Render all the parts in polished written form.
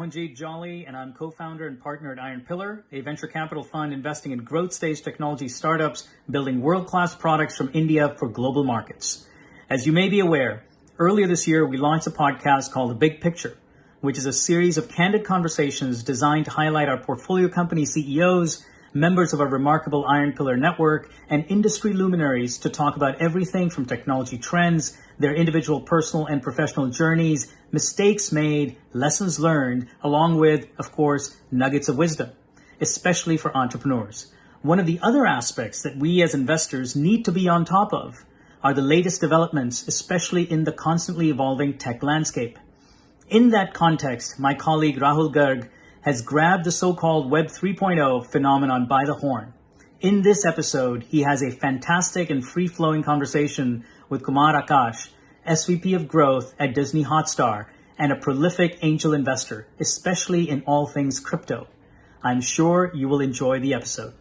Mohanjeet Jolly, and I'm co-founder and partner at Iron Pillar, a venture capital fund investing in growth stage technology startups, building world-class products from India for global markets. As you may be aware, earlier this year, we launched a podcast called The Big Picture, which is a series of candid conversations designed to highlight our portfolio company CEOs, members of our remarkable Iron Pillar network, and industry luminaries to talk about everything from technology trends, their individual personal and professional journeys, mistakes made, lessons learned, along with, of course, nuggets of wisdom, especially for entrepreneurs. One of the other aspects that we as investors need to be on top of are the latest developments, especially in the constantly evolving tech landscape. In that context, my colleague Rahul Garg has grabbed the so-called Web 3.0 phenomenon by the horn. In this episode, he has a fantastic and free-flowing conversation with Kumar Aakash, SVP of Growth at Disney Hotstar, and a prolific angel investor, especially in all things crypto. I'm sure you will enjoy the episode.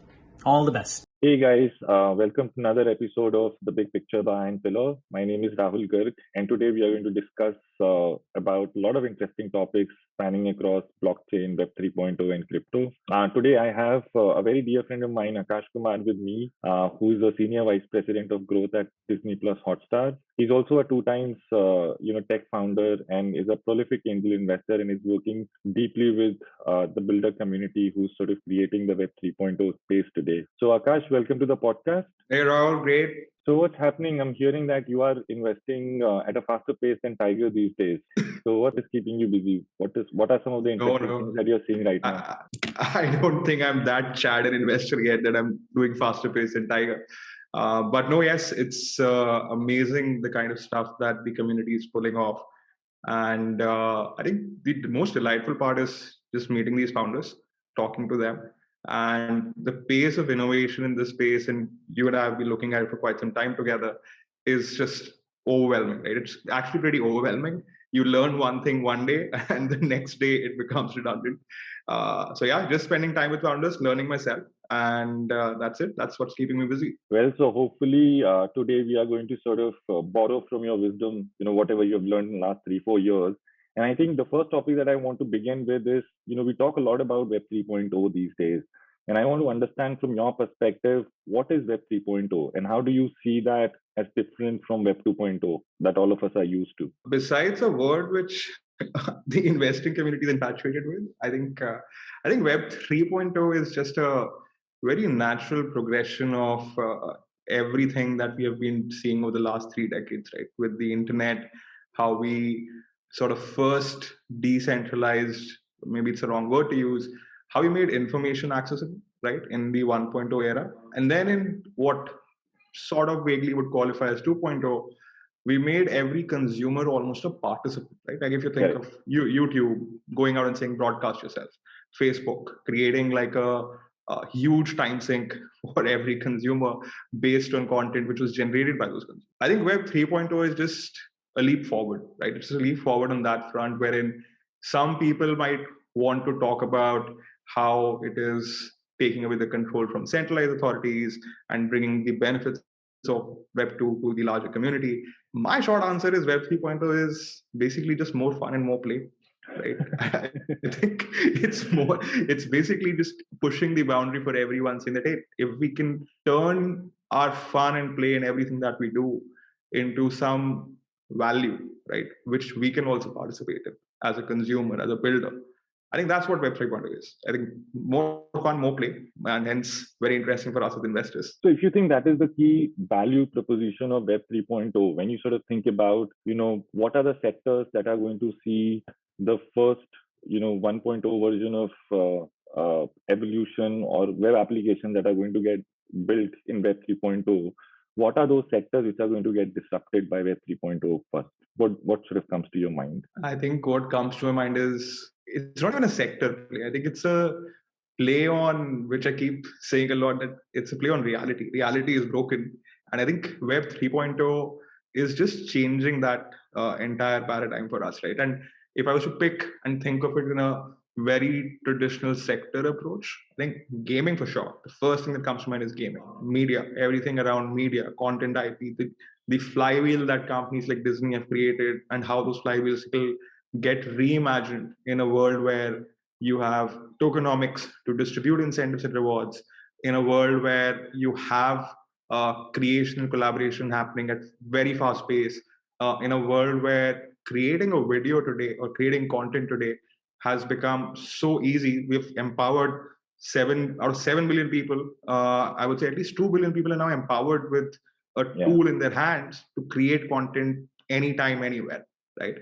All the best. Hey guys, welcome to another episode of The Big Picture by Iron Pillar. My name is Rahul Garg, and today we are going to discuss about a lot of interesting topics spanning across blockchain, Web 3.0, and crypto. Today I have a very dear friend of mine, Aakash Kumar, with me, who is a Senior Vice President of Growth at Disney Plus Hotstar. He's also a two-times tech founder and is a prolific angel investor and is working deeply with the builder community who's sort of creating the Web 3.0 space today. So Aakash, welcome to the podcast. Hey Rahul, great. So what's happening? I'm hearing that you are investing at a faster pace than Tiger these days. So what is keeping you busy? What are some of the interesting things that you're seeing right now? I don't think I'm that chatted investor yet that I'm doing faster pace than Tiger. But no, yes, it's amazing the kind of stuff that the community is pulling off. And I think the most delightful part is just meeting these founders, talking to them. And the pace of innovation in this space, and you and I have been looking at it for quite some time together, is just overwhelming, right? It's actually pretty overwhelming. You learn one thing one day, and the next day it becomes redundant. So yeah, just spending time with founders, learning myself, and that's it. That's what's keeping me busy. Well, so hopefully today we are going to sort of borrow from your wisdom, whatever you've learned in the last 3-4 years. And I think the first topic that I want to begin with is, we talk a lot about Web 3.0 these days. And I want to understand from your perspective, what is Web 3.0 and how do you see that as different from Web 2.0 that all of us are used to? Besides a word which the investing community is infatuated with, I think Web 3.0 is just a very natural progression of everything that we have been seeing over the last 3 decades, right? With the internet, how we sort of first decentralized, maybe it's the wrong word to use, how we made information accessible, right, in the 1.0 era. And then in what sort of vaguely would qualify as 2.0, we made every consumer almost a participant, right? Like if you think of YouTube, going out and saying broadcast yourself, Facebook, creating like a huge time sink for every consumer based on content which was generated by those consumers. I think Web 3.0 is just a leap forward, right? It's a leap forward on that front, wherein some people might want to talk about how it is taking away the control from centralized authorities and bringing the benefits of Web 2 to the larger community. My short answer is Web 3.0 is basically just more fun and more play, right? I think it's basically just pushing the boundary for everyone, saying that, hey, if we can turn our fun and play and everything that we do into some value, right, which we can also participate in as a consumer, as a builder. I think that's what Web 3.0 is. I think more fun, more play, and hence very interesting for us as investors. So if you think that is the key value proposition of Web 3.0, when you sort of think about, what are the sectors that are going to see the first, 1.0 version of evolution or web applications that are going to get built in Web 3.0, what are those sectors which are going to get disrupted by Web 3.0 first? What sort of comes to your mind? I think what comes to my mind is it's not even a sector play. I think it's a play on, which I keep saying a lot, that it's a play on reality. Reality is broken. And I think Web 3.0 is just changing that entire paradigm for us, right? And if I was to pick and think of it in a very traditional sector approach, I think gaming for sure. The first thing that comes to mind is gaming. Media, everything around media, content IP, the flywheel that companies like Disney have created, and how those flywheels will get reimagined in a world where you have tokenomics to distribute incentives and rewards, in a world where you have creation and collaboration happening at very fast pace, in a world where creating a video today or creating content today has become so easy. We've empowered 7 out of 7 billion people. I would say at least 2 billion people are now empowered with a tool in their hands to create content anytime, anywhere, right?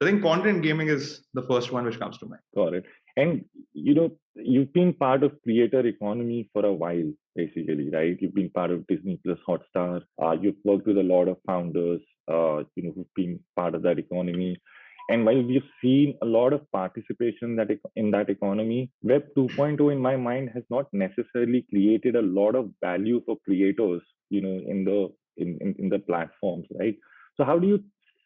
I think content gaming is the first one which comes to mind. Got it. And you've been part of creator economy for a while, basically, right? You've been part of Disney Plus Hotstar. You've worked with a lot of founders, who've been part of that economy. And while we've seen a lot of participation in that economy, Web 2.0, in my mind, has not necessarily created a lot of value for creators, in the platforms, right? So how do you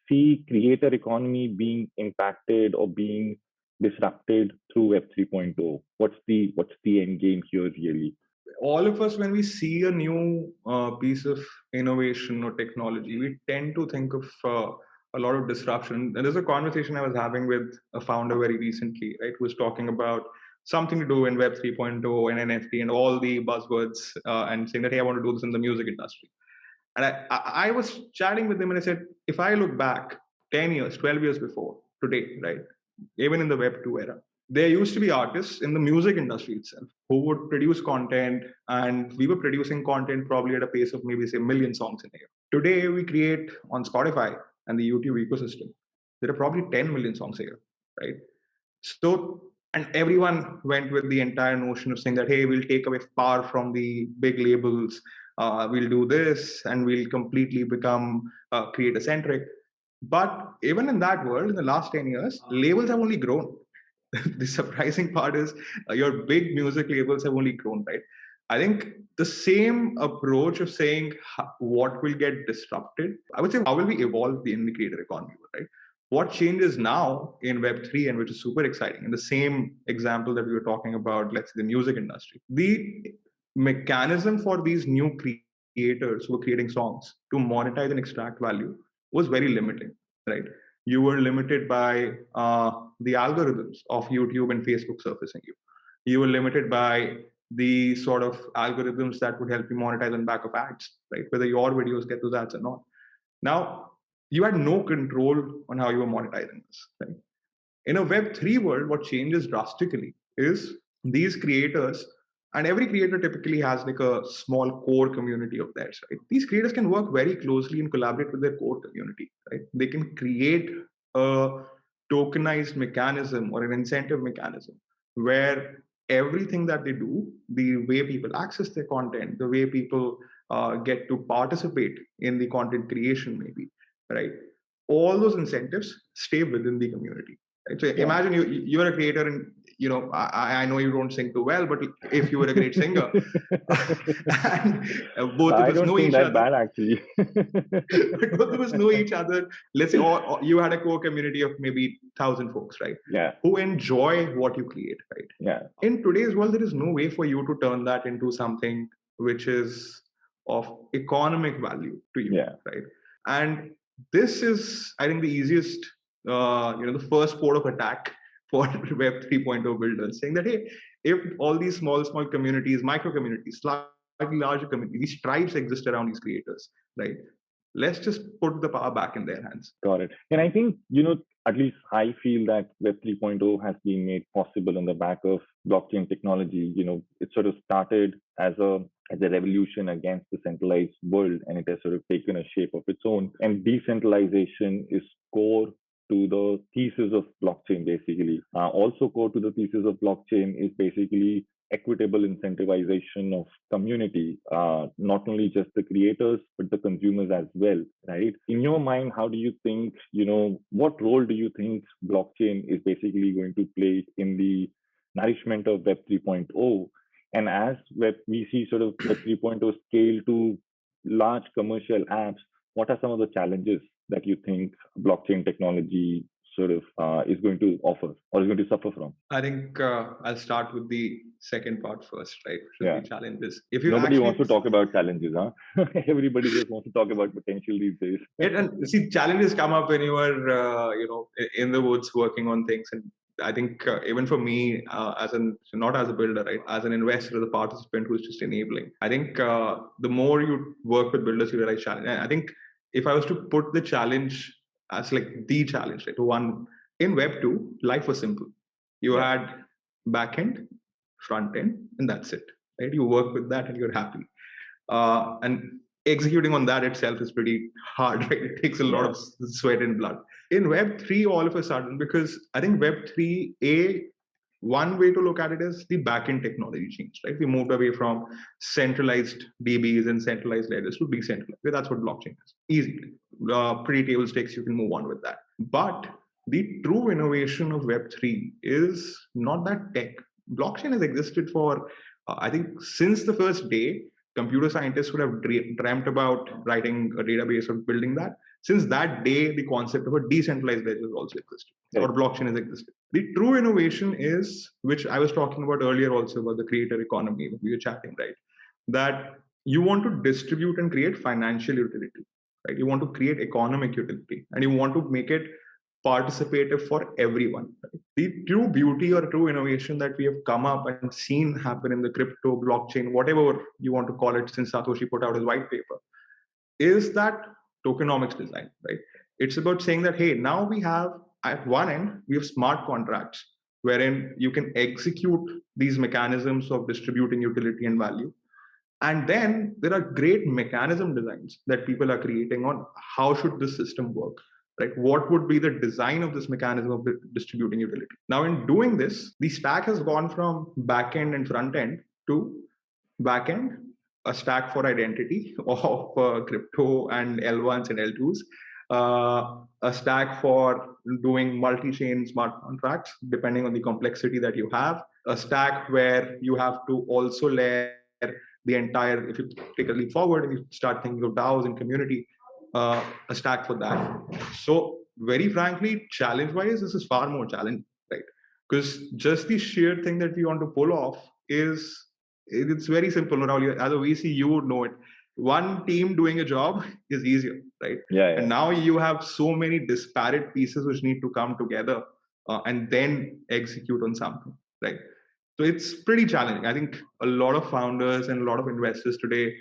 see creator economy being impacted or being disrupted through Web 3.0? What's the end game here, really? All of us, when we see a new piece of innovation or technology, we tend to think of a lot of disruption. And there's a conversation I was having with a founder very recently, right, who was talking about something to do in Web 3.0 and NFT and all the buzzwords, and saying that, hey, I want to do this in the music industry. And I was chatting with him and I said, if I look back 10 years, 12 years before today, right, even in the Web 2 era, there used to be artists in the music industry itself who would produce content, and we were producing content probably at a pace of maybe say 1,000,000 songs in a year. Today, we create on Spotify and the YouTube ecosystem. There are probably 10 million songs a year, right? So, and everyone went with the entire notion of saying that, hey, we'll take away power from the big labels, we'll do this, and we'll completely become creator centric. But even in that world, in the last 10 years, labels have only grown. The surprising part is your big music labels have only grown, right? I think the same approach of saying what will get disrupted, I would say, how will we evolve in the creator economy, right? What changes now in Web3, and which is super exciting, in the same example that we were talking about, let's say the music industry, the mechanism for these new creators who are creating songs to monetize and extract value was very limiting, right? You were limited by the algorithms of YouTube and Facebook surfacing you. You were limited by the sort of algorithms that would help you monetize on back of ads, right? Whether your videos get those ads or not. Now, you had no control on how you were monetizing this, right? In a Web3 world, what changes drastically is these creators, and every creator typically has like a small core community of theirs, right? These creators can work very closely and collaborate with their core community, right? They can create a tokenized mechanism or an incentive mechanism where everything that they do, the way people access their content, the way people get to participate in the content creation, maybe, right? All those incentives stay within the community. Right? So imagine you're a creator, and I know you don't sing too well, but if you were a great singer, and both of us know each other. Bad, actually. But both of us know each other. Let's say you had a core community of maybe 1,000 folks, right? Yeah. Who enjoy what you create, right? Yeah. In today's world, there is no way for you to turn that into something which is of economic value to you, right? And this is, I think, the easiest, the first port of attack for Web 3.0 builders, saying that, hey, if all these small communities, micro communities, slightly larger communities, these tribes exist around these creators, right? Let's just put the power back in their hands. Got it. And I think, at least I feel that Web 3.0 has been made possible on the back of blockchain technology. It sort of started as a revolution against the centralized world, and it has sort of taken a shape of its own. And decentralization is core to the thesis of blockchain, basically. Also core to the thesis of blockchain is basically equitable incentivization of community, not only just the creators, but the consumers as well, right? In your mind, how do you think, what role do you think blockchain is basically going to play in the nourishment of Web 3.0? And as we see sort of Web 3.0 scale to large commercial apps, what are some of the challenges that you think blockchain technology sort of is going to offer or is going to suffer from? I think I'll start with the second part first, right? Should Yeah. be challenges. If you Nobody actually wants to talk about challenges, huh? Everybody just wants to talk about potential these days. and see, challenges come up when you are, in the woods working on things. And I think even for me, not as a builder, right, as an investor, as a participant who's just enabling, I think the more you work with builders, you realize challenge. And I think if I was to put the challenge as like the challenge, right, one in Web 2, life was simple. You had back end, front end, and that's it. Right? You work with that and you're happy. And executing on that itself is pretty hard, right? It takes a lot of sweat and blood. In Web3, all of a sudden, because I think Web3, one way to look at it is the backend technology changed, right? We moved away from centralized DBs and centralized ledgers to decentralized. That's what blockchain is. Easy. Pretty table stakes, you can move on with that. But the true innovation of Web3 is not that tech. Blockchain has existed for, I think, since the first day. Computer scientists would have dreamt about writing a database or building that. Since that day, the concept of a decentralized ledger also existed, or blockchain has existed. The true innovation is, which I was talking about earlier also about the creator economy, we were chatting, right? That you want to distribute and create financial utility, right? You want to create economic utility, and you want to make it participative for everyone. Right? The true beauty or true innovation that we have come up and seen happen in the crypto, blockchain, whatever you want to call it, since Satoshi put out his white paper, is that tokenomics design, right? It's about saying that, hey, now we have, at one end, we have smart contracts wherein you can execute these mechanisms of distributing utility and value. And then there are great mechanism designs that people are creating on how should this system work, right? What would be the design of this mechanism of distributing utility? Now, in doing this, the stack has gone from back end and front end to back end, a stack for identity of crypto and L1s and L2s, a stack for doing multi-chain smart contracts, depending on the complexity that you have, a stack where you have to also layer the entire, if you take a leap forward and you start thinking of DAOs and community, a stack for that. So very frankly, challenge-wise, this is far more challenging, right? Because just the sheer thing that we want to pull off it's very simple. As a VC, you would know it. One team doing a job is easier, right? And now you have so many disparate pieces which need to come together and then execute on something, right? So it's pretty challenging. I think a lot of founders and a lot of investors today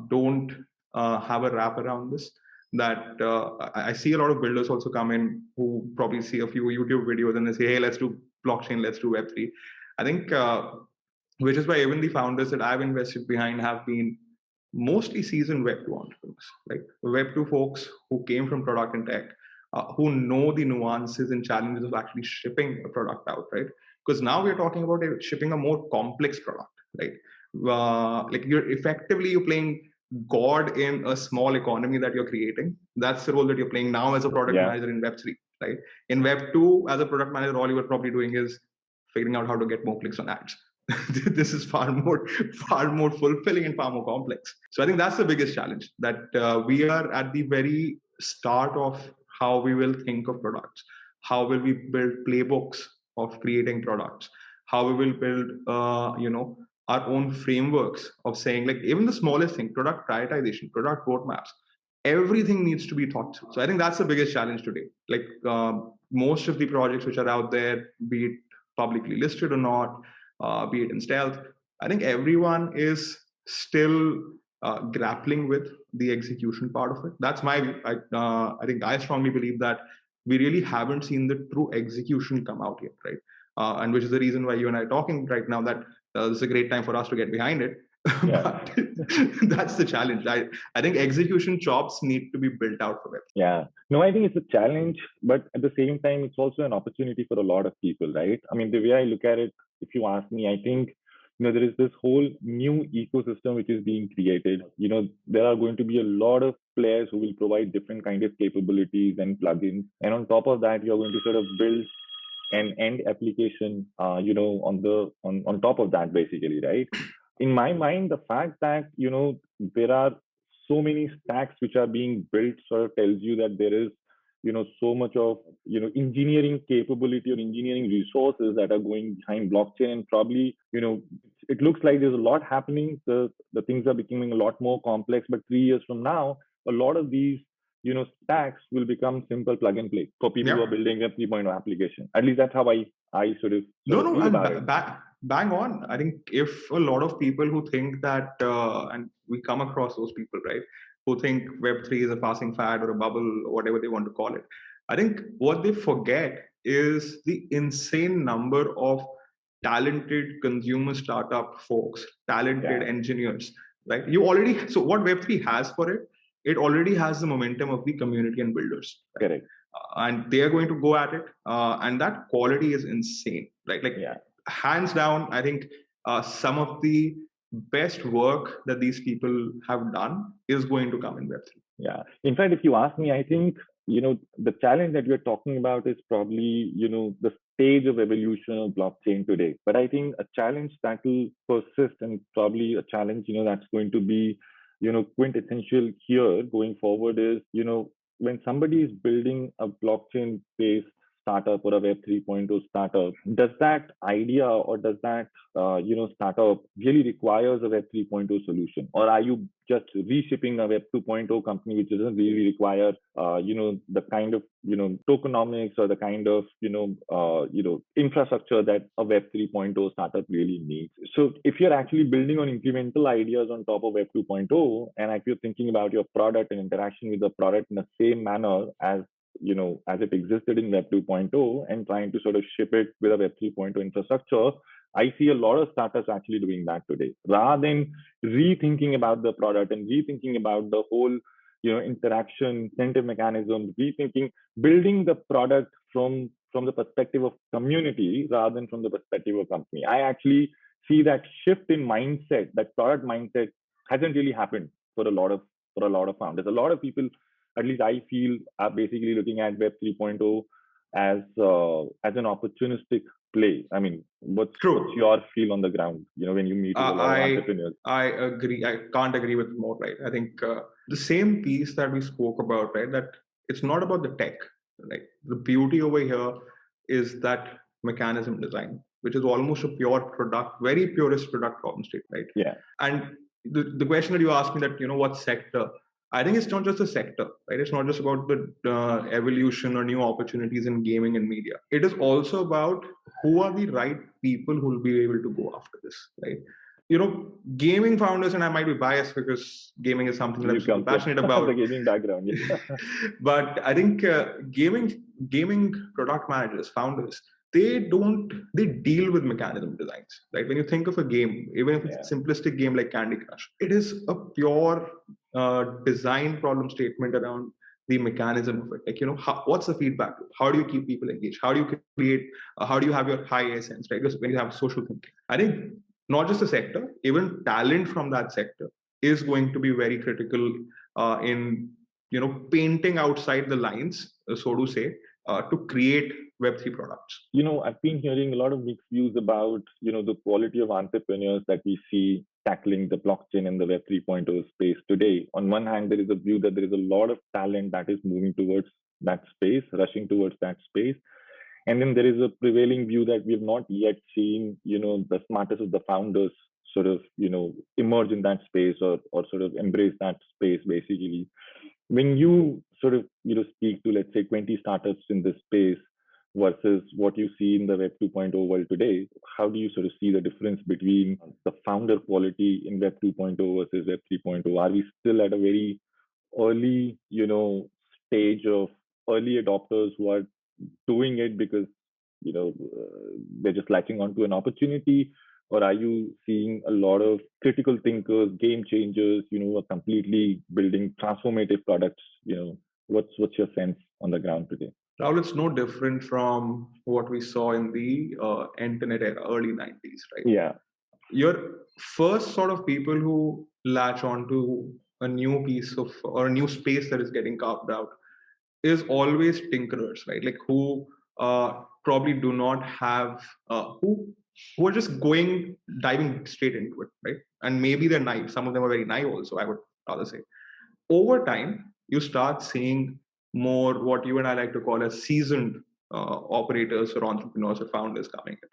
don't have a wrap around this. That I see a lot of builders also come in who probably see a few YouTube videos and they say, hey, let's do blockchain, let's do Web3. I think, which is why even the founders that I've invested behind have been mostly seasoned Web2 entrepreneurs, like Web2 folks who came from product and tech, who know the nuances and challenges of actually shipping a product out, right? Because now we're talking about shipping a more complex product, right? Like you're playing God in a small economy that you're creating. That's the role that you're playing now as a product manager in Web3, right? In Web2, as a product manager, all you were probably doing is figuring out how to get more clicks on ads. This is far more fulfilling and far more complex. So I think that's the biggest challenge, that we are at the very start of how we will think of products. How will we build playbooks of creating products? How we will build, our own frameworks of saying, like, even the smallest thing, product prioritization, product roadmaps, everything needs to be thought through. So I think that's the biggest challenge today. Like most of the projects which are out there, be it publicly listed or not, be it in stealth, I think everyone is still grappling with the execution part of it. That's my view. I think I strongly believe that we really haven't seen the true execution come out yet, right? And which is the reason why you and I are talking right now, that this is a great time for us to get behind it. But that's the challenge. I think execution chops need to be built out for it. Yeah. No, I think it's a challenge, but at the same time, it's also an opportunity for a lot of people, right? I mean, the way I look at it, if you ask me, I think, there is this whole new ecosystem which is being created. There are going to be a lot of players who will provide different kind of capabilities and plugins. And on top of that, you're going to sort of build an end application, on top of that, basically, right? In my mind, the fact that, there are so many stacks which are being built sort of tells you that there is so much of engineering capability or engineering resources that are going behind blockchain, and probably it looks like there's a lot happening. The things are becoming a lot more complex, but 3 years from now, a lot of these stacks will become simple plug and play for people who are building a 3.0 application. At least that's how I sort of feel about it. Bang on. I think if a lot of people who think that, and we come across those people, right, who think Web3 is a passing fad or a bubble or whatever they want to call it, I think what they forget is the insane number of talented consumer startup folks, talented engineers, right? So what Web3 has for it, it already has the momentum of the community and builders. Right? Correct. And they are going to go at it. And that quality is insane, right? Hands down, I think some of the best work that these people have done is going to come in Web3. Yeah. In fact, if you ask me, I think, the challenge that we're talking about is probably, the stage of evolution of blockchain today. But I think a challenge that will persist, and probably a challenge, that's going to be, quintessential here going forward is, when somebody is building a blockchain-based startup or a Web 3.0 startup, does that idea or does that startup really requires a Web 3.0 solution, or are you just reshipping a Web 2.0 company which doesn't really require the kind of tokenomics or the kind of infrastructure that a Web 3.0 startup really needs? So if you're actually building on incremental ideas on top of Web 2.0, and if you're thinking about your product and interaction with the product in the same manner as it existed in Web 2.0 and trying to sort of ship it with a Web 3.0 infrastructure, I see a lot of startups actually doing that today. Rather than rethinking about the product and rethinking about the whole, interaction, incentive mechanisms, building the product from the perspective of community rather than from the perspective of company. I actually see that shift in mindset, that product mindset, hasn't really happened for a lot of founders. A lot of people, at least I feel, are basically looking at Web 3.0 as an opportunistic play. I mean, what's your feel on the ground, when you meet with a lot of entrepreneurs? I agree. I can't agree with more, right? I think the same piece that we spoke about, right, that it's not about the tech, right? The beauty over here is that mechanism design, which is almost a pure product, very purist product problem state, right? Yeah. And the question that you asked me that, what sector, I think it's not just a sector, right? It's not just about the evolution or new opportunities in gaming and media. It is also about who are the right people who will be able to go after this, right? Gaming founders, and I might be biased because gaming is something that I'm super passionate about. The gaming background, yeah. But I think gaming product managers, founders, they deal with mechanism designs, right? When you think of a game, even if it's a simplistic game like Candy Crush, it is a pure design problem statement around the mechanism of it. What's the feedback loop? How do you keep people engaged? How do you create, how do you have your high essence, right? Because when you have social thinking, I think not just the sector, even talent from that sector is going to be very critical in painting outside the lines, so to say, to create Web3 products. I've been hearing a lot of mixed views about the quality of entrepreneurs that we see tackling the blockchain and the Web 3.0 space today. On one hand, there is a view that there is a lot of talent that is moving towards that space, rushing towards that space. And then there is a prevailing view that we have not yet seen, the smartest of the founders sort of, emerge in that space or sort of embrace that space, basically. When you sort of, speak to, let's say, 20 startups in this space versus what you see in the Web 2.0 world today, how do you sort of see the difference between the founder quality in Web 2.0 versus Web 3.0? Are we still at a very early, stage of early adopters who are doing it because they're just latching onto an opportunity, or are you seeing a lot of critical thinkers, game changers, who are completely building transformative products? What's your sense on the ground today? Rahul, it's no different from what we saw in the internet era, early 90s, right? Yeah. Your first sort of people who latch onto a new piece of or a new space that is getting carved out is always tinkerers, right? Like who probably do not have who are just diving straight into it, right? And maybe they're naive. Some of them are very naive also, I would rather say. Over time, you start seeing more what you and I like to call as seasoned operators or entrepreneurs or founders coming in.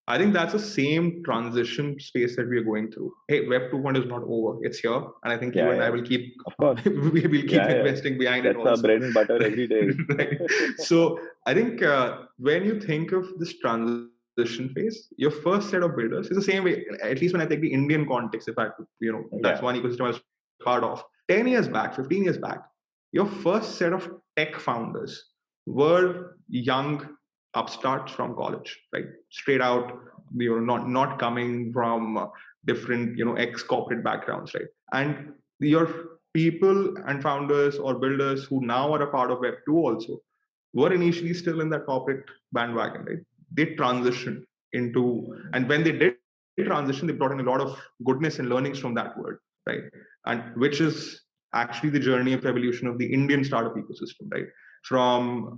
I think that's the same transition space that we are going through. Hey, Web 2.0 is not over; it's here, and I think you and I will keep, of course, we will keep investing behind That's it. Also, our bread and butter every day. right. So I think when you think of this transition phase, your first set of builders is the same way. At least when I take the Indian context, if I, that's one ecosystem I was part of. 10 years back, 15 years back, your first set of tech founders were young upstarts from college, right? Straight out, not coming from different, ex-corporate backgrounds, right? And your people and founders or builders who now are a part of Web 2 also were initially still in that corporate bandwagon, right? They transitioned into, and when they did transition, they brought in a lot of goodness and learnings from that world, right? And which is actually the journey of evolution of the Indian startup ecosystem, right? From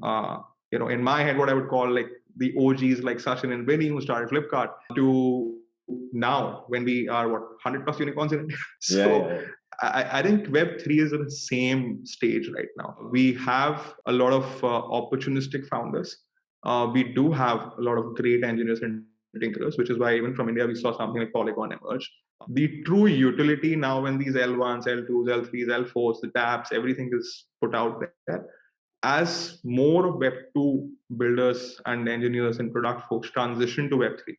in my head, what I would call like the OGs like Sachin and Vinny who started Flipkart to now when we are 100 plus unicorns in India. So I think Web3 is at the same stage right now. We have a lot of opportunistic founders. We do have a lot of great engineers and thinkers, which is why even from India, we saw something like Polygon emerge. The true utility now when these L1s, L2s, L3s, L4s, the dApps, everything is put out there. As more Web2 builders and engineers and product folks transition to Web3,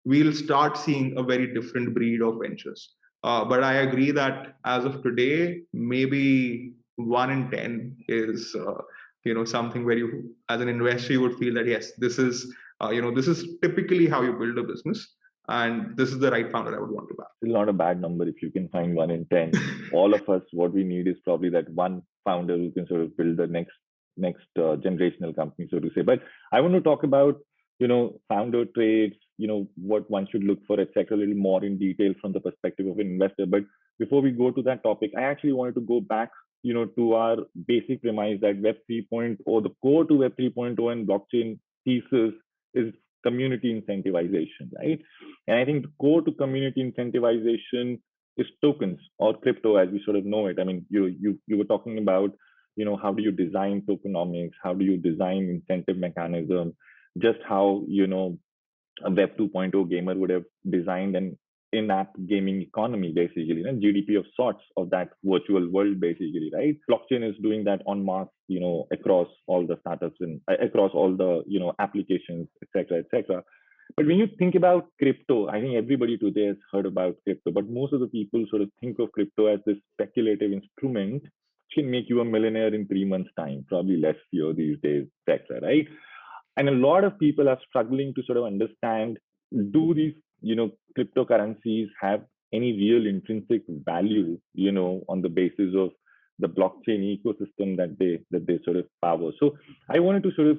we'll start seeing a very different breed of ventures. But I agree that as of today, maybe 1 in 10 is something where you, as an investor, you would feel that yes, this is typically how you build a business, and this is the right founder I would want to back. Still not a bad number if you can find 1 in 10. All of us, what we need is probably that one founder who can sort of build the next generational company, so to say. But I want to talk about founder traits, what one should look for, etc., a little more in detail from the perspective of an investor. But before we go to that topic, I actually wanted to go back, to our basic premise that Web 3.0, the core to Web 3.0 and blockchain thesis is community incentivization, right? And I think the core to community incentivization is tokens or crypto as we sort of know it. I mean, you were talking about, how do you design tokenomics? How do you design incentive mechanism? Just how, a Web 2.0 gamer would have designed an in-app gaming economy, basically, GDP of sorts of that virtual world, basically, right? Blockchain is doing that en masse, across all the startups and across all the, applications, etc., etc. But when you think about crypto, I think everybody today has heard about crypto, but most of the people sort of think of crypto as this speculative instrument which can make you a millionaire in 3 months' time, probably less fear these days, etc., right? And a lot of people are struggling to sort of understand, do these, cryptocurrencies have any real intrinsic value, on the basis of the blockchain ecosystem that they sort of power. So I wanted to sort of,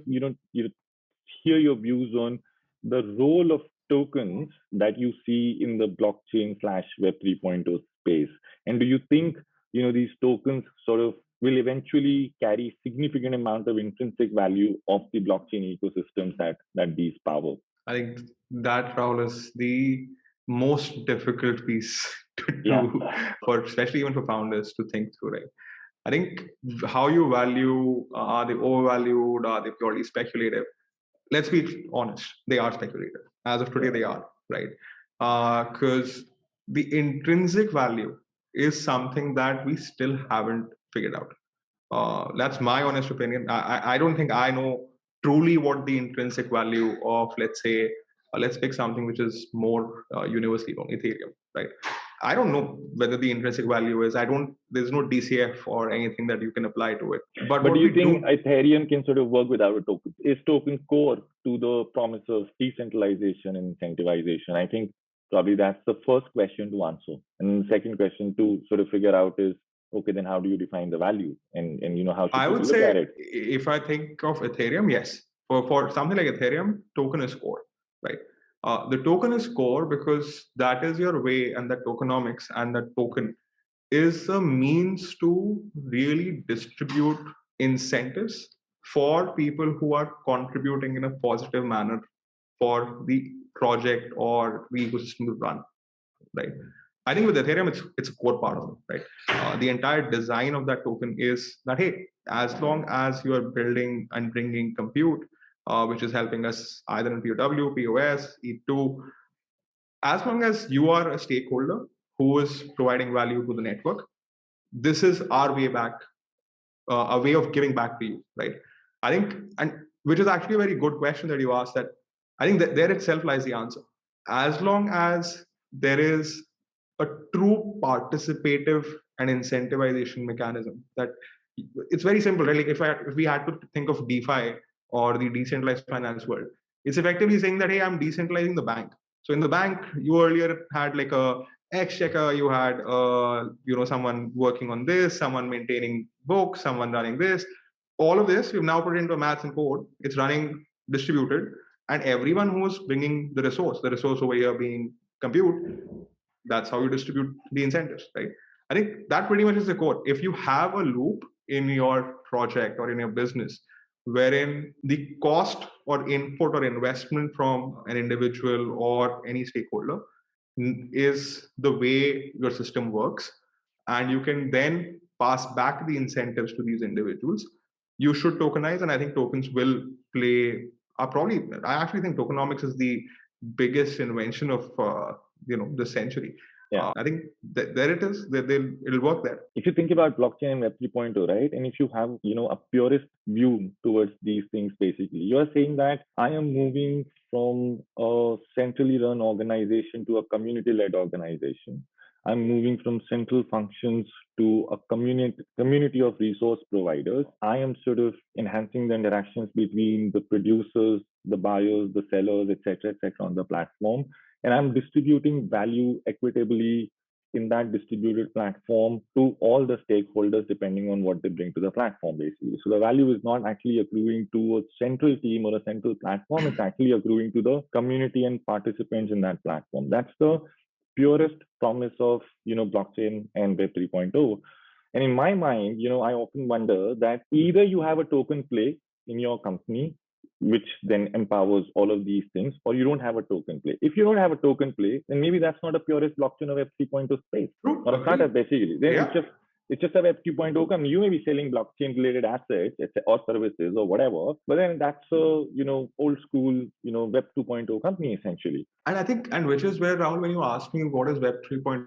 hear your views on the role of tokens that you see in the blockchain / Web 3.0 space. And do you think, these tokens sort of will eventually carry significant amount of intrinsic value of the blockchain ecosystems that these power? I think that, Rahul, is the most difficult piece to do for, especially even for founders to think through, right? I think how you value, are they overvalued? Are they purely speculative? Let's be honest, they are speculative. As of today, they are, right? Because the intrinsic value is something that we still haven't figured out. That's my honest opinion. I don't think I know truly what the intrinsic value of, let's say, let's pick something which is more universally known, Ethereum, right? I don't know whether the intrinsic value is, there's no DCF or anything that you can apply to it. But do you think Ethereum can sort of work without a token? Is token core to the promise of decentralization and incentivization? I think probably that's the first question to answer. And the second question to sort of figure out is, okay, then how do you define the value? And how should you look at it? If I think of Ethereum, yes. For something like Ethereum, token is core, right? The token is core because that is your way, and the tokenomics and the token is a means to really distribute incentives for people who are contributing in a positive manner for the project or the ecosystem to run, right? I think with Ethereum, it's a core part of it, right? The entire design of that token is that, hey, as long as you are building and bringing compute, which is helping us either in POW, POS, E2, as long as you are a stakeholder who is providing value to the network, this is our way back, a way of giving back to you, right? I think, and which is actually a very good question that you asked. That I think that there itself lies the answer. As long as there is a true participative and incentivization mechanism, that it's very simple, right? Like if we had to think of DeFi or the decentralized finance world, it's effectively saying that, hey, I'm decentralizing the bank. So in the bank, you earlier had like a exchequer, you had someone working on this, someone maintaining books, someone running this. All of this we've now put into maths and code. It's running distributed, and everyone who's bringing the resource over here being compute, that's how you distribute the incentives, right? I think that pretty much is the core. If you have a loop in your project or in your business wherein the cost or input or investment from an individual or any stakeholder is the way your system works, and you can then pass back the incentives to these individuals, you should tokenize. And I think tokens will play probably, I actually think tokenomics is the biggest invention of the century. I think there it is. It'll work there. If you think about blockchain and Web 3.0, right, and if you have a purist view towards these things, basically, you are saying that I am moving from a centrally run organization to a community-led organization. I'm moving from central functions to a community of resource providers. I am sort of enhancing the interactions between the producers, the buyers, the sellers, etc., on the platform. And I'm distributing value equitably in that distributed platform to all the stakeholders depending on what they bring to the platform, basically. So the value is not actually accruing to a central team or a central platform. It's actually accruing to the community and participants in that platform. That's the purest promise of blockchain and Web 3.0. And in my mind, I often wonder that either you have a token play in your company, which then empowers all of these things, or you don't have a token play. If you don't have a token play, then maybe that's not a purest blockchain or Web 3.0 space. True. Or a startup, basically. Then it's just a Web 2.0 company. You may be selling blockchain related assets or services or whatever, but then that's a old school Web 2.0 company essentially. And I think, and which is where, Rahul, when you ask me what is Web 3.0,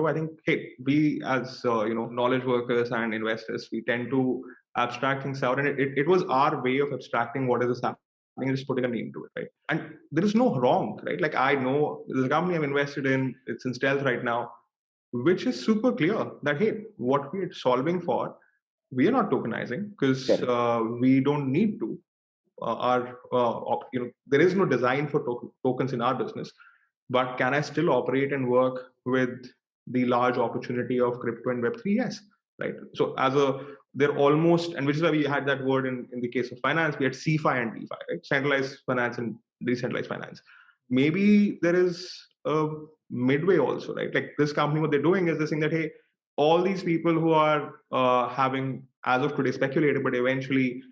I think, hey, we as knowledge workers and investors, we tend to abstract things out, and it was our way of abstracting what is happening and just putting a name to it, right? And there is no wrong, right? Like I know there's a company I'm invested in, it's in stealth right now, which is super clear that, hey, what we're solving for, we are not tokenizing because we don't need to. There is no design for tokens in our business, but can I still operate and work with the large opportunity of crypto and Web3? Yes, right. So they're almost, and which is why we had that word in the case of finance, we had CFI and DeFi, right? Centralized finance and decentralized finance. Maybe there is a midway also, right? Like this company, what they're doing is they're saying that, hey, all these people who are having, as of today, speculated, but eventually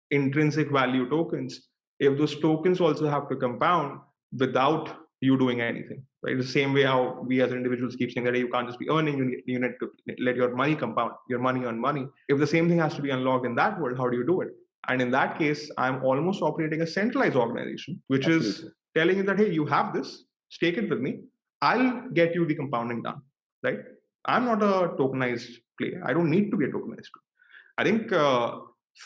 intrinsic value tokens, if those tokens also have to compound without you doing anything, right? The same way how we as individuals keep saying that, hey, you can't just be earning, you need to let your money compound, your money on money. If the same thing has to be unlocked in that world, how do you do it? And in that case, I'm almost operating a centralized organization, which is telling you that, hey, you have this, stake it with me, I'll get you the compounding done, right? I'm not a tokenized player. I don't need to be a tokenized player. I think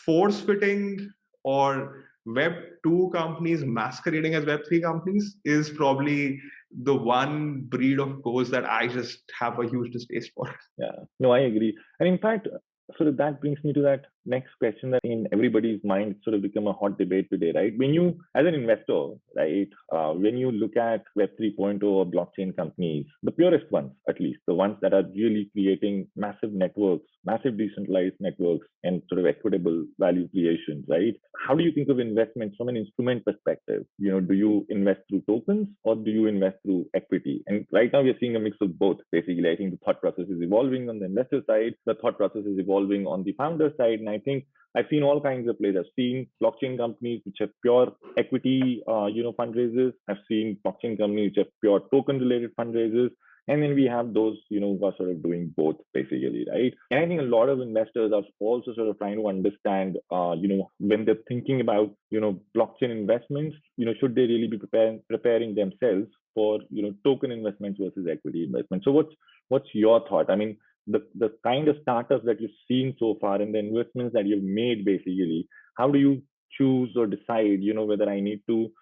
force fitting or Web 2 companies masquerading as Web 3 companies is probably the one breed of course that I just have a huge distaste for. Yeah, no, I agree. And in fact, sort of that brings me to that next question that in everybody's mind sort of become a hot debate today, right? When you, as an investor, right, when you look at Web 3.0 or blockchain companies, the purest ones, at least, the ones that are really creating massive networks, massive decentralized networks, and sort of equitable value creation, right? How do you think of investments from an instrument perspective? Do you invest through tokens or do you invest through equity? And right now we're seeing a mix of both, basically. I think the thought process is evolving on the investor side, the thought process is evolving on the founder side, and I think I've seen all kinds of plays. I've seen blockchain companies which have pure equity, fundraisers. I've seen blockchain companies which have pure token-related fundraisers. And then we have those, who are sort of doing both basically, right? And I think a lot of investors are also sort of trying to understand, when they're thinking about, blockchain investments, should they really be preparing themselves for, token investments versus equity investments? So what's your thought? I mean, the kind of startups that you've seen so far and the investments that you've made basically, how do you choose or decide, whether I need to,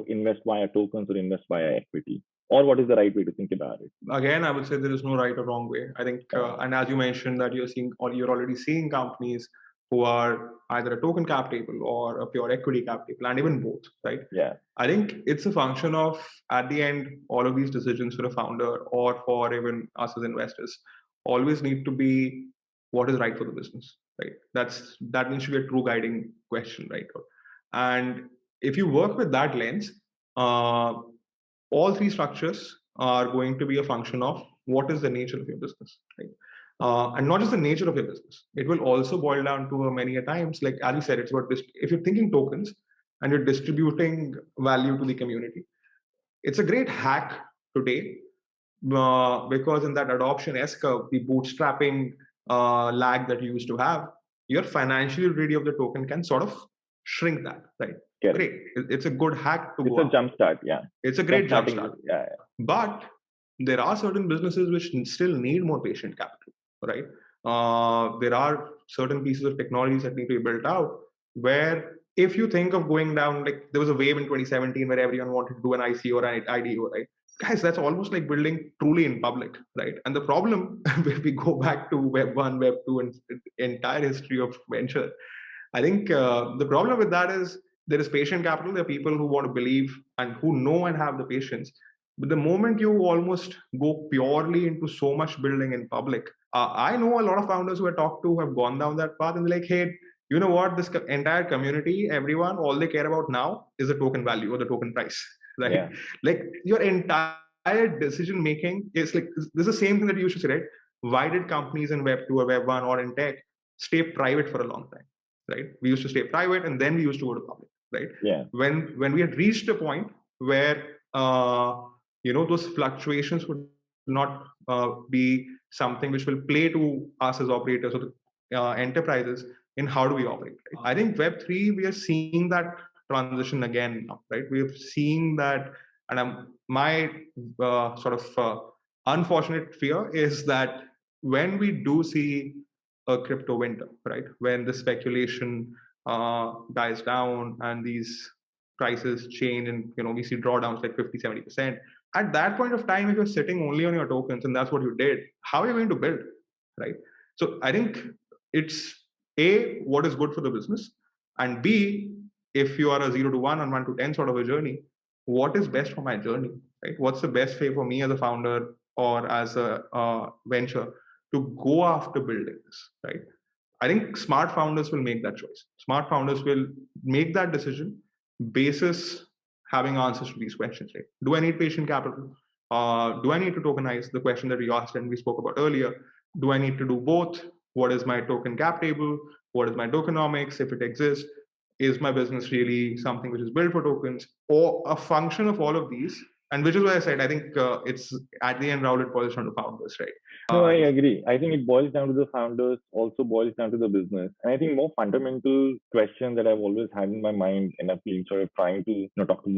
invest via tokens or invest via equity? Or what is the right way to think about it? Again, I would say there is no right or wrong way. I think, and as you mentioned, that you're seeing, or you're already seeing companies who are either a token cap table or a pure equity cap table, and even both, right? Yeah. I think it's a function of, at the end, all of these decisions for a founder or for even us as investors always need to be what is right for the business, right? That needs to be a true guiding question, right? And if you work with that lens, all three structures are going to be a function of what is the nature of your business, right? And not just the nature of your business. It will also boil down to many a times, like as you said, it's about if you're thinking tokens and you're distributing value to the community, it's a great hack today because in that adoption S curve, the bootstrapping lag that you used to have, your financial ready of the token can sort of shrink that, right? Great. It's a good hack to go. It's a jump start, yeah. It's a great jump start. Yeah. But there are certain businesses which still need more patient capital, right? There are certain pieces of technologies that need to be built out where if you think of going down, like there was a wave in 2017 where everyone wanted to do an ICO or an IDO, right? Guys, that's almost like building truly in public, right? And the problem, if we go back to Web 1, Web 2, and entire history of venture, I think the problem with that is there is patient capital. There are people who want to believe and who know and have the patience. But the moment you almost go purely into so much building in public, I know a lot of founders who I talked to have gone down that path and they're like, hey, you know what? This entire community, everyone, all they care about now is the token value or the token price, right? Yeah. Like your entire decision making is like, this is the same thing that you used to say, right? Why did companies in Web 2 or Web 1 or in tech stay private for a long time? Right? We used to stay private and then we used to go to public, right? Yeah. When we had reached a point where those fluctuations would not be something which will play to us as operators or the enterprises in how do we operate. Right? I think Web3 we are seeing that transition again now, right? We are seeing that, and my unfortunate fear is that when we do see a crypto winter, right? When the speculation dies down and these prices change and we see drawdowns like 50, 70%. At that point of time, if you're sitting only on your tokens and that's what you did, how are you going to build, right? So I think it's A, what is good for the business, and B, if you are a 0 to 1 and 1 to 10 sort of a journey, what is best for my journey, right? What's the best way for me as a founder or as a venture to go after building this, right? I think smart founders will make that choice. Smart founders will make that decision basis having answers to these questions, right? Do I need patient capital? Do I need to tokenize? The question that we asked and we spoke about earlier. Do I need to do both? What is my token cap table? What is my tokenomics, if it exists? Is my business really something which is built for tokens or a function of all of these? And which is why I said, I think it's at the end, Raul, it boils down to founders, right? No, I agree. I think it boils down to the founders, also boils down to the business. And I think more fundamental question that I've always had in my mind, and I've been sort of trying to talk to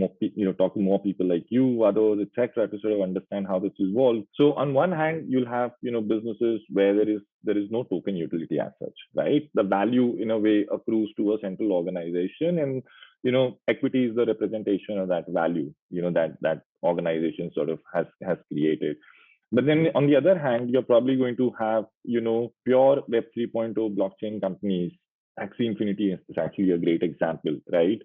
more people like you, others, etc., to sort of understand how this evolves. So on one hand, you'll have businesses where there is no token utility as such, right? The value in a way accrues to a central organization, and equity is the representation of that value, that organization sort of has created. But then on the other hand, you're probably going to have, pure Web 3.0 blockchain companies. Axie Infinity is actually a great example, right?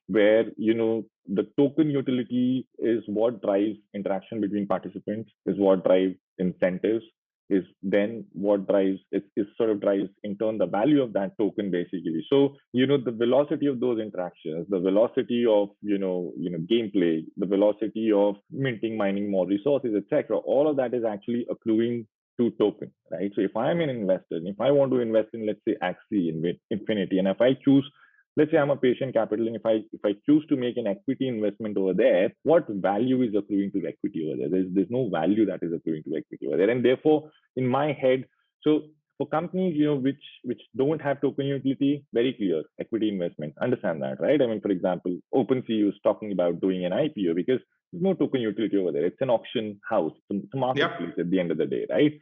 Where, the token utility is what drives interaction between participants, is what drives incentives, is then what drives, it sort of drives in turn the value of that token basically. So, the velocity of those interactions, the velocity of, gameplay, the velocity of minting, mining more resources, etc., all of that is actually accruing to token, right? So if I'm an investor, and if I want to invest in, let's say, Axie Infinity, and if I choose let's say I'm a patient capital, and if I choose to make an equity investment over there, what value is accruing to the equity over there? There's no value that is accruing to equity over there, and therefore, in my head, so for companies, which don't have token utility, very clear equity investment. Understand that, right? I mean, for example, OpenSea is talking about doing an IPO because there's no token utility over there. It's an auction house. It's a marketplace at the end of the day, right?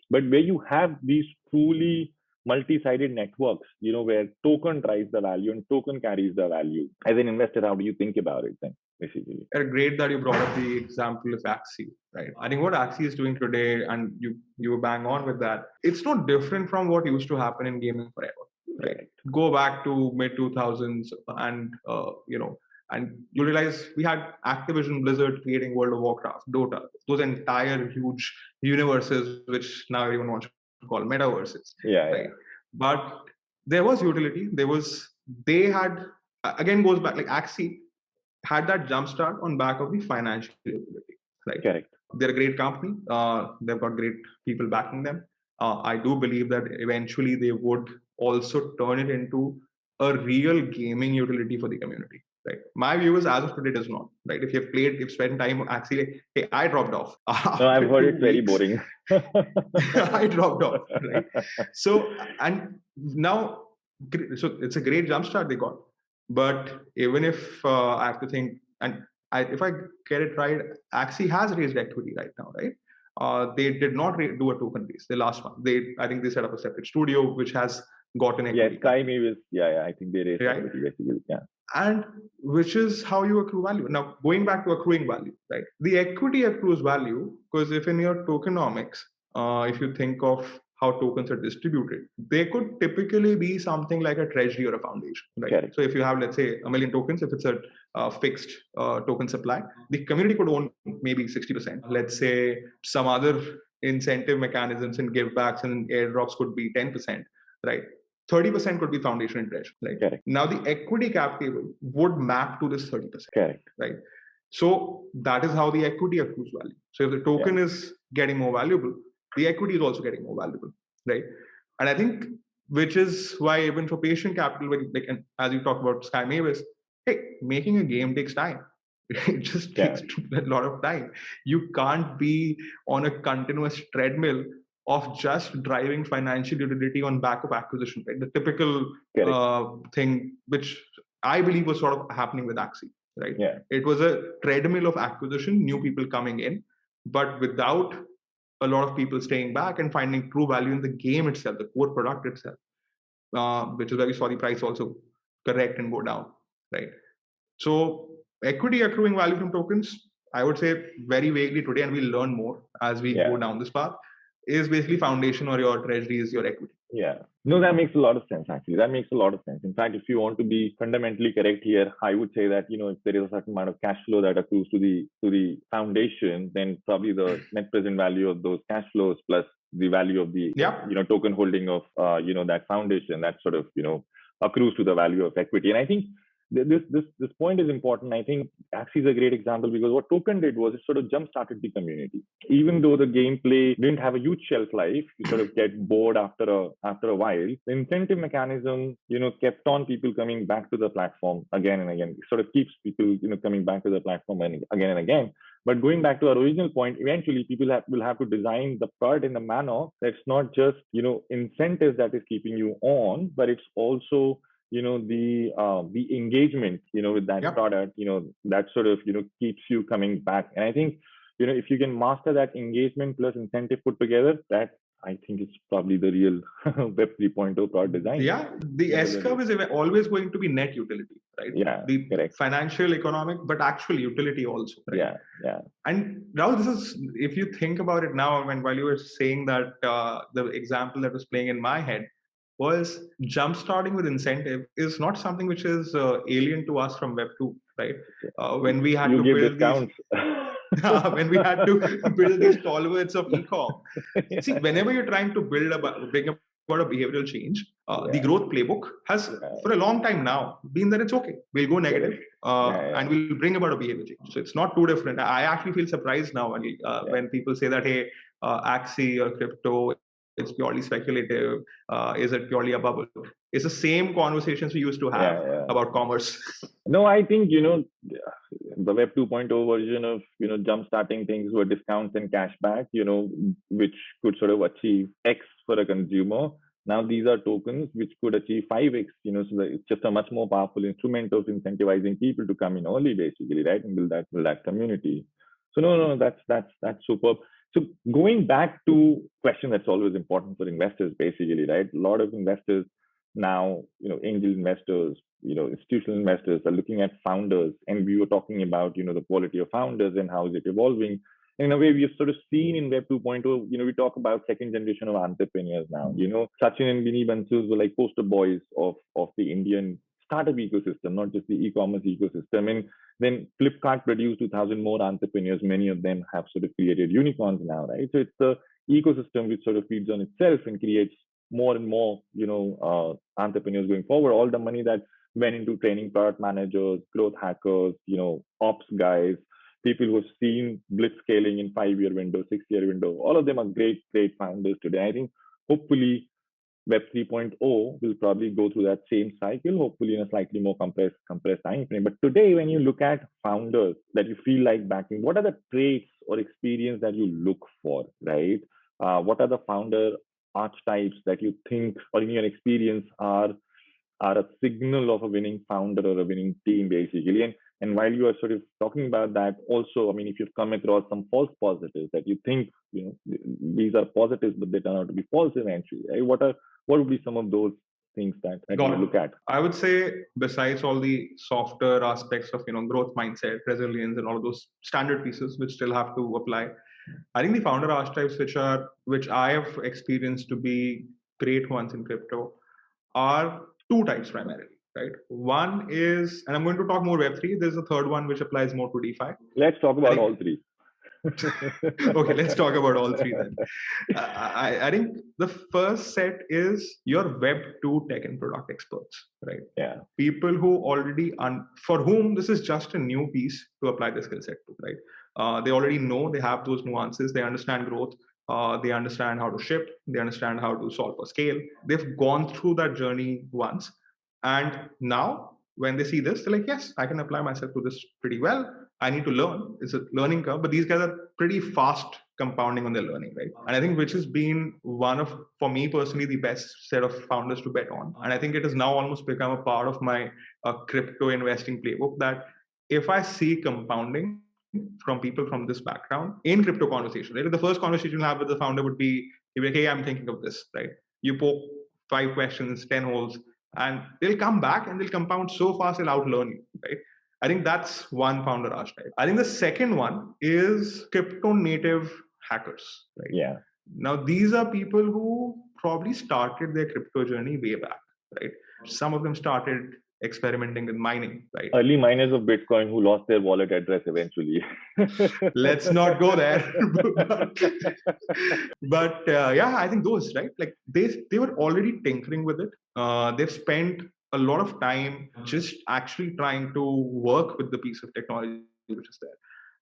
But where you have these truly multi-sided networks, where token drives the value and token carries the value. As an investor, how do you think about it then? Basically, great that you brought up the example of Axie, right? I think what Axie is doing today, and you bang on with that, it's not different from what used to happen in gaming forever, right? Go back to mid 2000s, and and you realize we had Activision Blizzard creating World of Warcraft, Dota, those entire huge universes, which now everyone wants to call metaverses. Right? But there was utility. They had, again, goes back, like Axie had that jumpstart on back of the financial utility, right? Correct. They're a great company. They've got great people backing them. I do believe that eventually they would also turn it into a real gaming utility for the community, right? My view is, as of today, it is not, right? If you've spent time, actually, hey, I dropped off. No, I've heard it's very boring. I dropped off, right? So, and now, so it's a great jumpstart they got. But even if I have to think, and if I get it right, Axie has raised equity right now, right? They did not do a token raise. The last one, I think they set up a separate studio which has gotten equity. Yeah, Sky Mavis. Yeah, I think they raised equity basically. Yeah. And which is how you accrue value. Now, going back to accruing value, right? The equity accrues value because if in your tokenomics, if you think of how tokens are distributed, they could typically be something like a treasury or a foundation, right? Correct. So if you have, let's say, 1 million tokens, if it's a fixed token supply, the community could own maybe 60%. Let's say some other incentive mechanisms and givebacks and airdrops could be 10%, right? 30% could be foundation and treasury, right? Correct. Now the equity cap table would map to this 30%. Correct. Right. So that is how the equity accrues value. So if the token is getting more valuable, the equity is also getting more valuable, right? And I think, which is why even for patient capital, like, and as you talk about Sky Mavis, hey, making a game takes time. It just takes a lot of time. You can't be on a continuous treadmill of just driving financial utility on back of acquisition, right? The typical thing, which I believe was sort of happening with Axie, right? Yeah. It was a treadmill of acquisition, new people coming in, but without a lot of people staying back and finding true value in the game itself, the core product itself, which is where we saw the price also correct and go down, right? So equity accruing value from tokens, I would say very vaguely today, and we'll learn more as we go down this path, is basically foundation or your treasury is your equity. Yeah. No, that makes a lot of sense, actually. That makes a lot of sense. In fact, if you want to be fundamentally correct here, I would say that, if there is a certain amount of cash flow that accrues to the foundation, then probably the net present value of those cash flows plus the value of the, token holding of, that foundation, that sort of, accrues to the value of equity. And I think this point is important. I think Axie is a great example because what token did was it sort of jump-started the community. Even though the gameplay didn't have a huge shelf life, you sort of get bored after a while. The incentive mechanism, kept on people coming back to the platform again and again. It sort of keeps people, coming back to the platform again and again. But going back to our original point, eventually people will have to design the product in a manner that's not just, incentives that is keeping you on, but it's also the engagement, with that product, that sort of, keeps you coming back. And I think, if you can master that engagement plus incentive put together, that I think it's probably the real Web 3.0 product design. Yeah, the S-curve is always going to be net utility, right? Yeah, the correct. Financial, economic, but actual utility also, right? Yeah. And now this is, if you think about it now, while you were saying that, the example that was playing in my head was jump-starting with incentive is not something which is alien to us from Web 2, right? When we had to build discounts. When we had to build these stalwarts of e-com. See, whenever you're trying to bring about a behavioral change, the growth playbook has, for a long time now, been that it's okay. We'll go negative and we'll bring about a behavior change. So it's not too different. I actually feel surprised now when people say that, hey, Axie or crypto it's purely speculative? Is it purely a bubble? It's the same conversations we used to have about commerce. No, I think, the Web 2.0 version of, jump-starting things were discounts and cashback, which could sort of achieve X for a consumer. Now these are tokens which could achieve 5X, so that it's just a much more powerful instrument of incentivizing people to come in early, basically, right? And build that community. So no, that's superb. So going back to question that's always important for investors, basically, right? A lot of investors now, angel investors, institutional investors are looking at founders, and we were talking about, the quality of founders and how is it evolving. In a way, we've sort of seen in Web 2.0, we talk about second generation of entrepreneurs now. Sachin and Vinny Bansus were like poster boys of the Indian startup ecosystem, not just the e-commerce ecosystem. And then Flipkart produced 2,000 more entrepreneurs. Many of them have sort of created unicorns now, right? So it's the ecosystem which sort of feeds on itself and creates more and more, entrepreneurs going forward. All the money that went into training product managers, growth hackers, ops guys, people who've seen blitz scaling in 5-year window, 6-year window, all of them are great founders today. I think hopefully Web 3.0 will probably go through that same cycle, hopefully in a slightly more compressed time frame. But today, when you look at founders that you feel like backing, what are the traits or experience that you look for, right? What are the founder archetypes that you think, or in your experience, are a signal of a winning founder or a winning team, basically? And while you are sort of talking about that, also, I mean, if you've come across some false positives that you think, these are positives, but they turn out to be false eventually, right? What would be some of those things that you look at? I would say, besides all the softer aspects of growth mindset, resilience, and all of those standard pieces which still have to apply, I think the founder archetypes which I have experienced to be great ones in crypto are two types primarily, right? One is, and I'm going to talk more Web3. There's a third one which applies more to DeFi. Let's talk about all three. Okay, let's talk about all three then. I think the first set is your Web 2 tech and product experts, right? Yeah. People who already, for whom this is just a new piece to apply the skill set to, right? They already know, they have those nuances, they understand growth, they understand how to ship, they understand how to solve for scale. They've gone through that journey once. And now when they see this, they're like, yes, I can apply myself to this pretty well. I need to learn. It's a learning curve, but these guys are pretty fast compounding on their learning, right? And I think which has been one of, for me personally, the best set of founders to bet on. And I think it has now almost become a part of my crypto investing playbook, that if I see compounding from people from this background in crypto conversation, right? The first conversation you'll have with the founder would be, hey, I'm thinking of this, right? You poke 5 questions, 10 holes, and they'll come back and they'll compound so fast they'll outlearn you, right? I think that's one founder archetype. I think the second one is crypto native hackers, right? Yeah. Now, these are people who probably started their crypto journey way back, right? Some of them started experimenting with mining, right? Early miners of Bitcoin who lost their wallet address eventually. Let's not go there. But yeah, I think those, right? Like they were already tinkering with it. They've spent a lot of time just actually trying to work with the piece of technology which is there.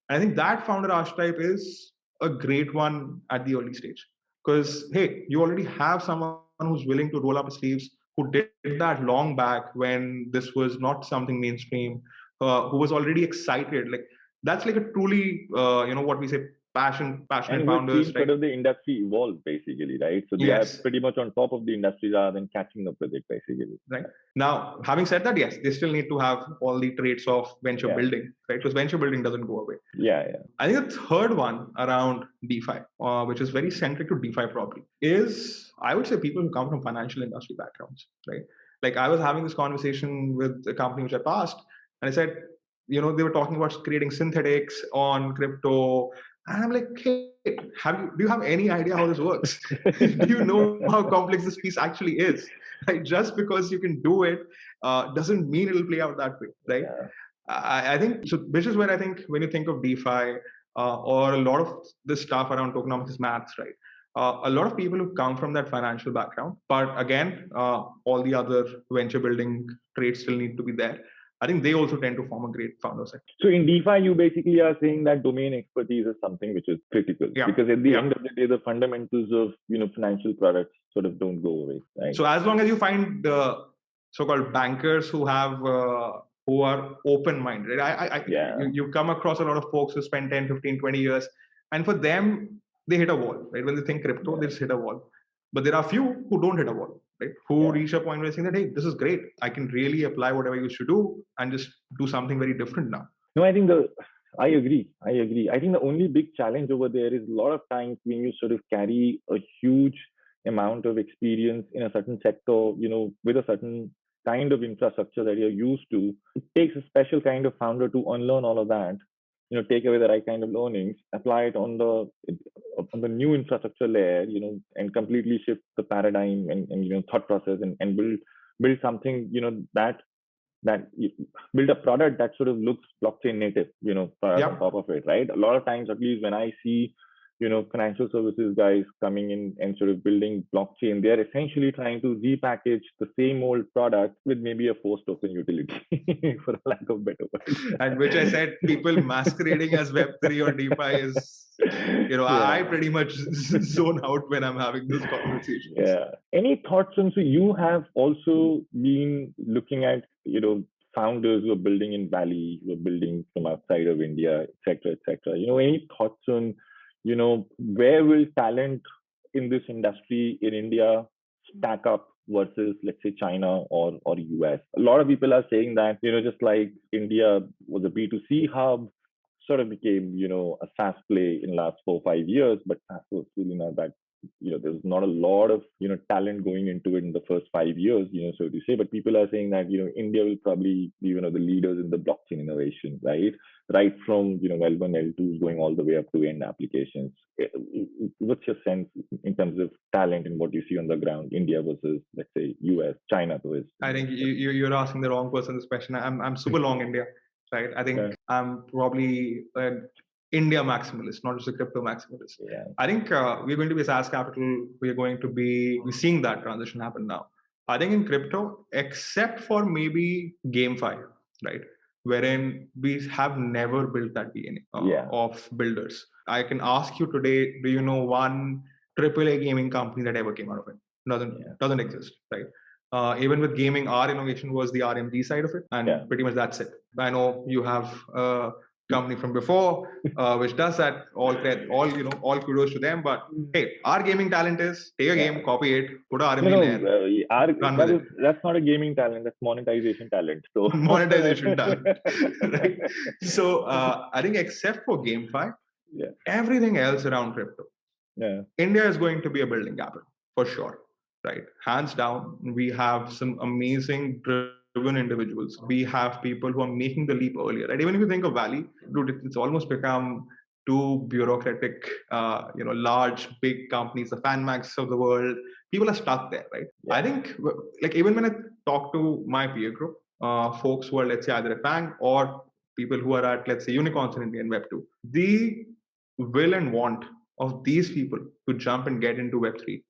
And I think that founder archetype is a great one at the early stage. Because, hey, you already have someone who's willing to roll up his sleeves, who did that long back when this was not something mainstream, who was already excited. Like that's like a truly, what we say, passionate and founders, right? right? Sort of the industry evolved, basically, right? So they are pretty much on top of the industry rather than catching up with it, basically. Right. Now, having said that, yes, they still need to have all the traits of venture building, right? Because venture building doesn't go away. Yeah. I think the third one around DeFi, which is very centric to DeFi probably, is, I would say, people who come from financial industry backgrounds, right? Like I was having this conversation with a company which I passed, and I said, they were talking about creating synthetics on crypto. And I'm like, hey, do you have any idea how this works? Do you know how complex this piece actually is? Right? Just because you can do it doesn't mean it'll play out that way, right? Yeah. I think so. Which is where I think when you think of DeFi or a lot of this stuff around tokenomics maths, right? A lot of people who come from that financial background, but again, all the other venture building traits still need to be there. I think they also tend to form a great founder sector. So in DeFi, you basically are saying that domain expertise is something which is critical, because at the end of the day, the fundamentals of financial products sort of don't go away, right? So as long as you find the so-called bankers who have who are open-minded, you come across a lot of folks who spend 10, 15, 20 years, and for them, they hit a wall, right? When they think crypto, they just hit a wall. But there are few who don't hit a wall, right? Who reach a point where they think that, hey, this is great. I can really apply whatever you should do and just do something very different now. No, I agree. I think the only big challenge over there is a lot of times when you sort of carry a huge amount of experience in a certain sector, with a certain kind of infrastructure that you're used to, it takes a special kind of founder to unlearn all of that, take away the right kind of learnings, apply it on the new infrastructure layer, and completely shift the paradigm and thought process and build something, that build a product that sort of looks blockchain native, on top of it, right? A lot of times, at least when I see, financial services guys coming in and sort of building blockchain, they're essentially trying to repackage the same old product with maybe a forced token utility, for lack of better words. And which I said, people masquerading as Web3 or DeFi is, I pretty much zone out when I'm having those conversations. Yeah. Any thoughts on, so you have also been looking at, founders who are building in Valley, who are building from outside of India, et cetera, et cetera. Any thoughts on, where will talent in this industry in India stack up versus, let's say, China or US? A lot of people are saying that, just like India was a B2C hub, sort of became, a SaaS play in the last 4 or 5 years, but SaaS was really not that, there's not a lot of, talent going into it in the first 5 years, so to say, but people are saying that, India will probably be one of the leaders in the blockchain innovation, right? Right from, L1, L2 going all the way up to end applications. What's your sense in terms of talent and what you see on the ground, India versus, let's say, US, China versus? I think you're asking the wrong person this question. I'm super long India, right? I think I'm probably India maximalist, not just a crypto maximalist. Yeah. I think we're going to be a SaaS capital. We're seeing that transition happen now. I think in crypto, except for maybe GameFi, right, wherein we have never built that DNA of builders. I can ask you today, do you know one AAA gaming company that ever came out of it? Doesn't exist, right? Even with gaming, our innovation was the RMG side of it, and pretty much that's it. I know you have company from before, which does that. All kudos to them. But hey, our gaming talent is take a game, copy it, put an RMG there. That's not a gaming talent. That's monetization talent. So monetization talent, right? So I think except for GameFi, everything else around crypto, India is going to be a building capital for sure, right? Hands down, we have some amazing driven individuals. We have people who are making the leap earlier, right? Even if you think of Valley, dude, it's almost become too bureaucratic, large, big companies, the FanMax of the world. People are stuck there, right? I think, like, even when I talk to my peer group, folks who are, let's say, either at bank or people who are at, let's say, unicorns in India and Web2, the will and want of these people to jump and get into Web3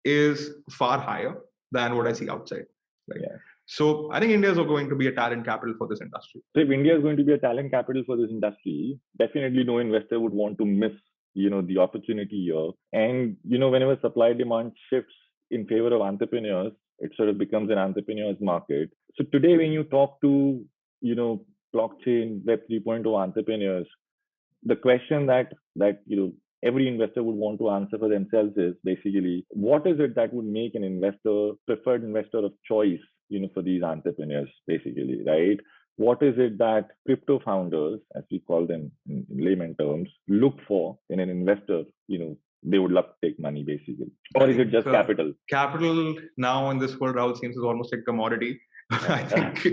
is far higher than what I see outside, right? So I think India is going to be a talent capital for this industry. So if India is going to be a talent capital for this industry, definitely no investor would want to miss, the opportunity here. And, whenever supply demand shifts in favor of entrepreneurs, it sort of becomes an entrepreneur's market. So today, when you talk to, blockchain Web 3.0 entrepreneurs, the question that every investor would want to answer for themselves is basically, what is it that would make an preferred investor of choice, for these entrepreneurs, basically, right? What is it that crypto founders, as we call them in layman terms, look for in an investor? They would love to take money, basically. Or is it just capital? Capital now in this world, Rahul, seems is almost like commodity. I think,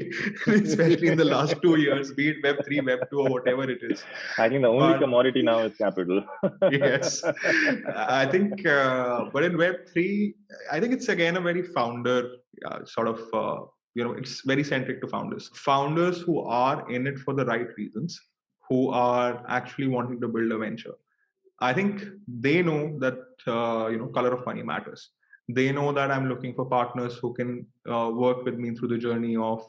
especially in the last 2 years, be it Web3, Web2, or whatever it is. I think the only commodity now is capital. Yes. I think, but in Web3, I think it's again a very founder sort of, it's very centric to founders. Founders who are in it for the right reasons, who are actually wanting to build a venture. I think they know that, color of money matters. They know that I'm looking for partners who can work with me through the journey of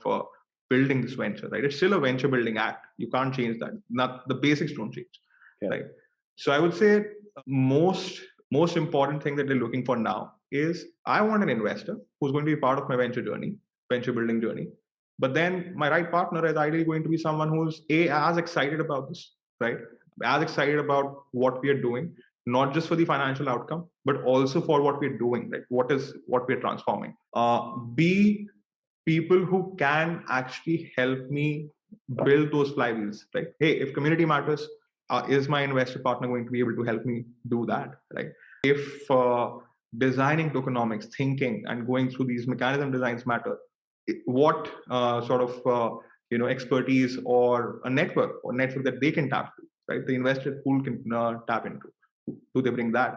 building this venture, right? It's still a venture building act. You can't change that. Not the basics don't change, right? So I would say most important thing that they're looking for now is I want an investor who's going to be part of my venture building journey. But then my right partner is ideally going to be someone who's as excited about this, right? As excited about what we are doing, not just for the financial outcome, but also for what we're doing, like what we're transforming. B, people who can actually help me build those flywheels. Like, hey, if community matters, is my investor partner going to be able to help me do that? Right? If designing tokenomics, thinking, and going through these mechanism designs matter, what sort of expertise or a network that they can tap to, right? The investor pool can tap into. Do they bring that?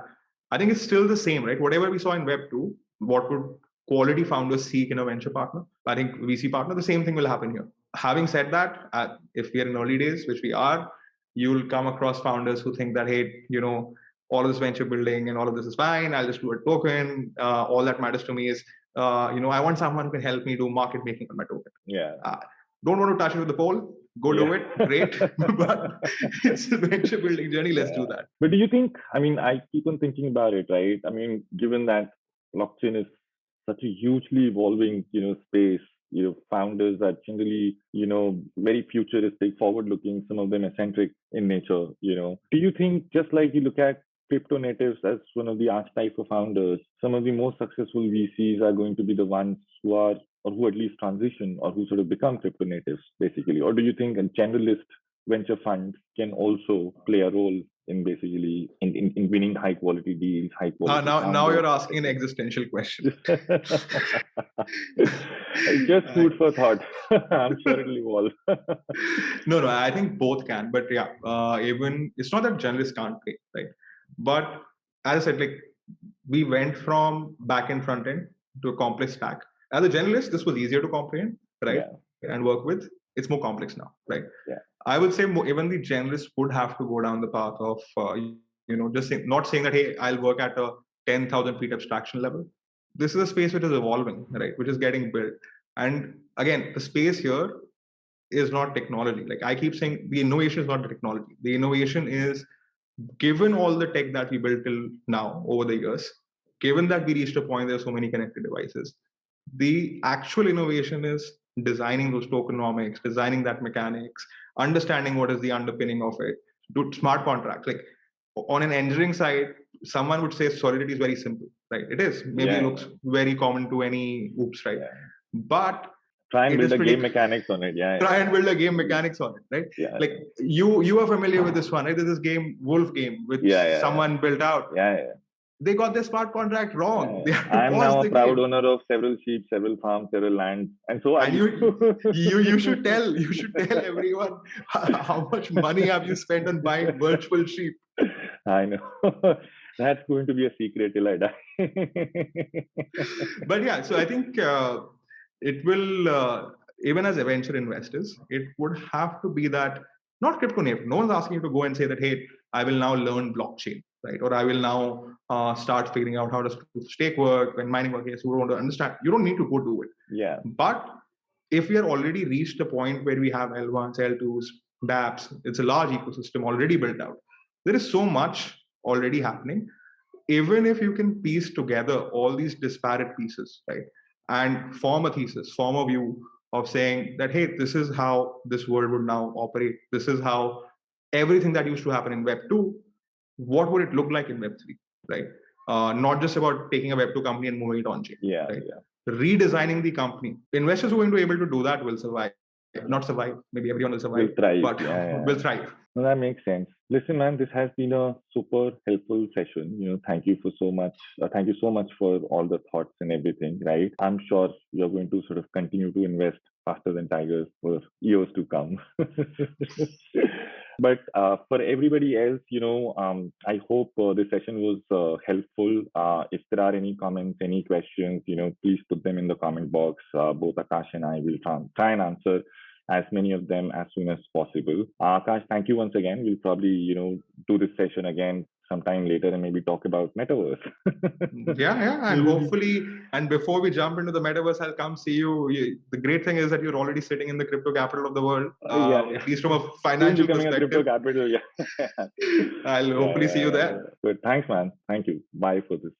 I think it's still the same, right? Whatever we saw in Web 2, what would quality founders seek in a venture partner? I think VC partner, the same thing will happen here. Having said that, if we are in early days, which we are, you'll come across founders who think that, hey, all of this venture building and all of this is fine. I'll just do a token. All that matters to me is, I want someone who can help me do market making on my token. Yeah. Don't want to touch it with the pole. Go do it. Great. But it's a venture building journey. Let's do that. But do you think, I keep on thinking about it, right? Given that blockchain is such a hugely evolving, space, founders are generally, very futuristic, forward looking, some of them eccentric in nature, Do you think, just like you look at crypto natives as one of the archetype of founders, some of the most successful VCs are going to be the ones who are, or who at least transition or who sort of become crypto natives, basically? Or do you think a generalist venture fund can also play a role in basically in winning high quality deals, high quality? Now you're asking an existential question. Just food for thought. I'm sure it'll evolve. No, I think both can. But yeah, even it's not that generalists can't play, right? But as I said, like we went from back end front end to a complex stack. As a generalist, this was easier to comprehend, right? Yeah. And work with. It's more complex now, right? Yeah. I would say even the generalists would have to go down the path of, not saying that, hey, I'll work at a 10,000 feet abstraction level. This is a space which is evolving, right? Which is getting built. And again, the space here is not technology. Like I keep saying, the innovation is not the technology. The innovation is, given all the tech that we built till now over the years, given that we reached a point there are so many connected devices, the actual innovation is designing those tokenomics, designing that mechanics, understanding what is the underpinning of it, do smart contracts. Like on an engineering side, someone would say Solidity is very simple, right? It is. Maybe it looks very common to any oops, right? Yeah. But try and build a game mechanics on it. Try and build a game mechanics on it, right? Yeah. Like you are familiar with this one, right? There's this game, Wolf game, which someone built out. Yeah. They got their smart contract wrong. I'm now a proud owner of several sheep, several farms, several lands, and so are you. You should tell everyone how much money have you spent on buying virtual sheep. I know. That's going to be a secret till I die. But yeah, so I think it will, even as venture investors, it would have to be that, not crypto native. No one's asking you to go and say that, hey, I will now learn blockchain, right? Or I will now start figuring out how does stake work and mining work. Yes, you want to understand. You don't need to go do it. Yeah. But if we are already reached a point where we have L1s, L2s, dApps, it's a large ecosystem already built out. There is so much already happening. Even if you can piece together all these disparate pieces, right, and form a thesis, form a view of saying that, hey, this is how this world would now operate. This is how everything that used to happen in Web 2, what would it look like in Web 3, right? Not just about taking a Web 2 company and moving it on chain. Yeah, right? Redesigning the company. Investors who are going to be able to do that will survive. Not survive, maybe everyone will survive, will thrive, but will thrive. No, that makes sense. Listen, man, this has been a super helpful session. Thank you so much for all the thoughts and everything, right? I'm sure you're going to sort of continue to invest faster than tigers for years to come. But for everybody else, I hope this session was helpful. If there are any comments, any questions, please put them in the comment box. Both Akash and I will try and answer as many of them as soon as possible. Akash, thank you once again. We'll probably, do this session again sometime later and maybe talk about metaverse. Yeah. And hopefully, and before we jump into the metaverse, I'll come see you. The great thing is that you're already sitting in the crypto capital of the world, at least from a financial becoming perspective. A crypto capital, I'll hopefully see you there. Good. Thanks, man. Thank you. Bye for this.